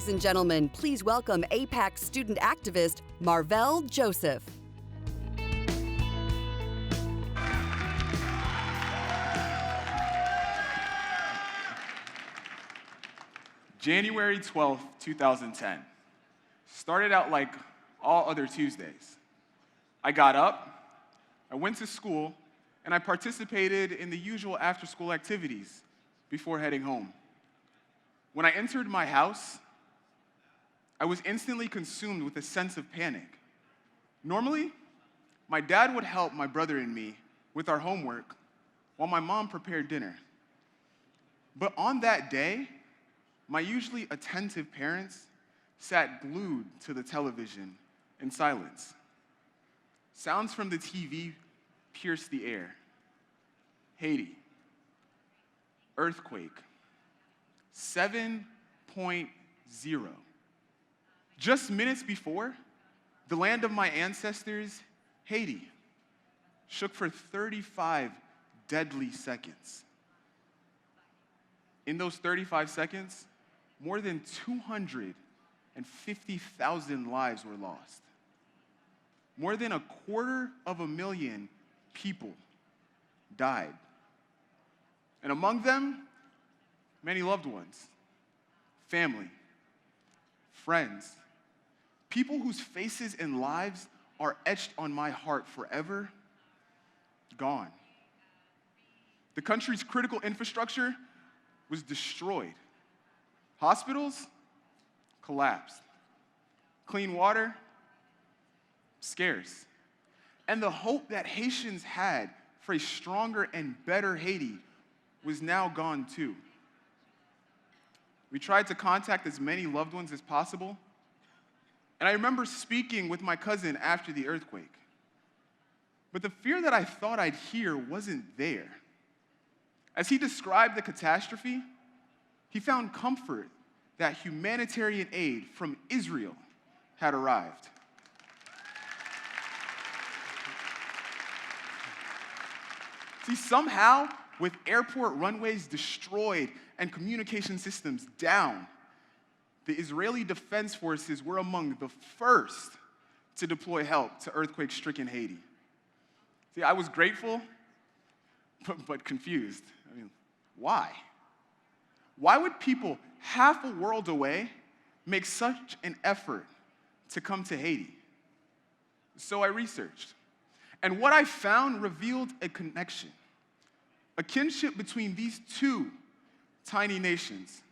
Ladies and gentlemen, please welcome AIPAC student activist Marvell Joseph. January 12th, 2010. Started out like all other Tuesdays. I got up, I went to school, and I participated in the usual after-school activities before heading home. When I entered my house, I was instantly consumed with a sense of panic. Normally, my dad would help my brother and me with our homework while my mom prepared dinner. But on that day, my usually attentive parents sat glued to the television in silence. Sounds from the TV pierced the air. Haiti. Earthquake. 7.0. Just minutes before, the land of my ancestors, Haiti, shook for 35 deadly seconds. In those 35 seconds, more than 250,000 lives were lost. More than 250,000 people died. And among them, many loved ones, family, friends, people whose faces and lives are etched on my heart forever, gone. The country's critical infrastructure was destroyed. Hospitals collapsed. Clean water, scarce. And the hope that Haitians had for a stronger and better Haiti was now gone too. We tried to contact as many loved ones as possible, and I remember speaking with my cousin after the earthquake. But the fear that I thought I'd hear wasn't there. As he described the catastrophe, he found comfort that humanitarian aid from Israel had arrived. See, somehow, with airport runways destroyed and communication systems down, the Israeli Defense Forces were among the first to deploy help to earthquake-stricken Haiti. See, I was grateful, but confused. I mean, why? Why would people half a world away make such an effort to come to Haiti? So I researched, and what I found revealed a connection, a kinship between these two tiny nations.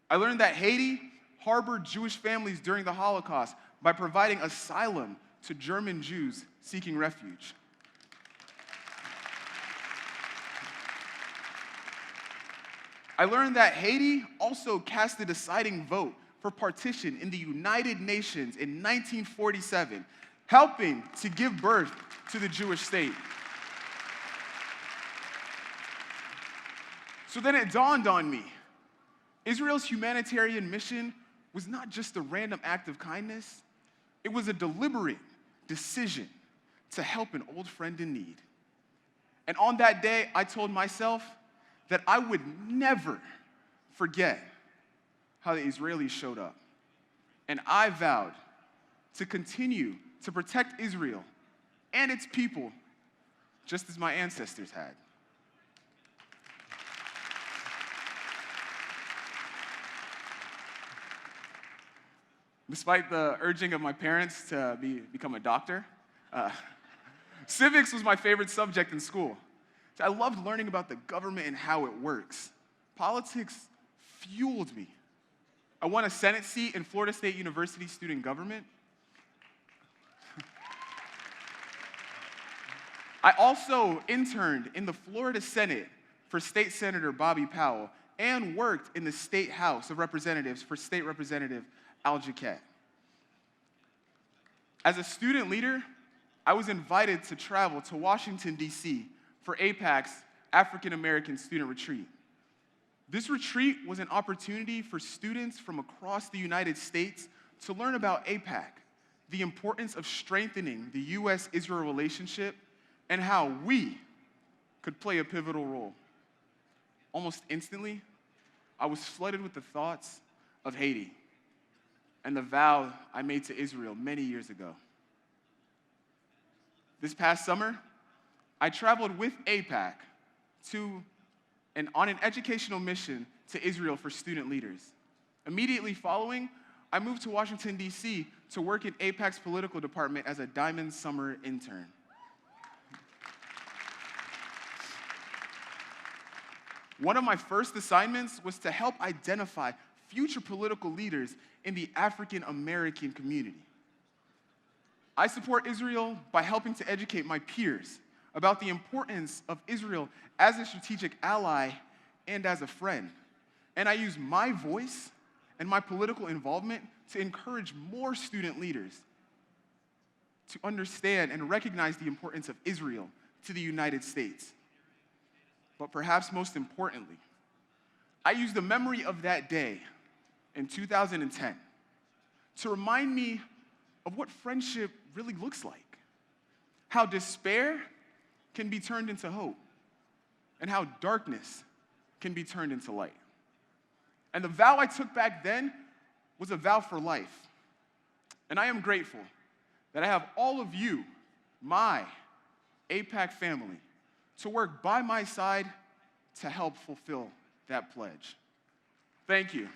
I learned that Haiti harbored Jewish families during the Holocaust by providing asylum to German Jews seeking refuge. I learned that Haiti also cast the deciding vote for partition in the United Nations in 1947, helping to give birth to the Jewish state. So then it dawned on me, Israel's humanitarian mission was not just a random act of kindness, it was a deliberate decision to help an old friend in need. And on that day, I told myself that I would never forget how the Israelis showed up. And I vowed to continue to protect Israel and its people just as my ancestors had. Despite the urging of my parents to become a doctor, civics was my favorite subject in school. I loved learning about the government and how it works. Politics fueled me. I won a Senate seat in Florida State University student government. I also interned in the Florida Senate for State Senator Bobby Powell and worked in the State House of Representatives for State Representative Al Jaquette. As a student leader, I was invited to travel to Washington, D.C. for AIPAC's African American Student Retreat. This retreat was an opportunity for students from across the United States to learn about AIPAC, the importance of strengthening the U.S. Israel relationship, and how we could play a pivotal role. Almost instantly, I was flooded with the thoughts of Haiti. and the vow I made to Israel many years ago. This past summer, I traveled with AIPAC on an educational mission to Israel for student leaders. Immediately following, I moved to Washington, D.C. to work in AIPAC's political department as a Diamond Summer intern. One of my first assignments was to help identify future political leaders in the African American community. I support Israel by helping to educate my peers about the importance of Israel as a strategic ally and as a friend. And I use my voice and my political involvement to encourage more student leaders to understand and recognize the importance of Israel to the United States. But perhaps most importantly, I use the memory of that day in 2010 to remind me of what friendship really looks like, how despair can be turned into hope, and how darkness can be turned into light. And the vow I took back then was a vow for life. And I am grateful that I have all of you, my AIPAC family, to work by my side to help fulfill that pledge. Thank you.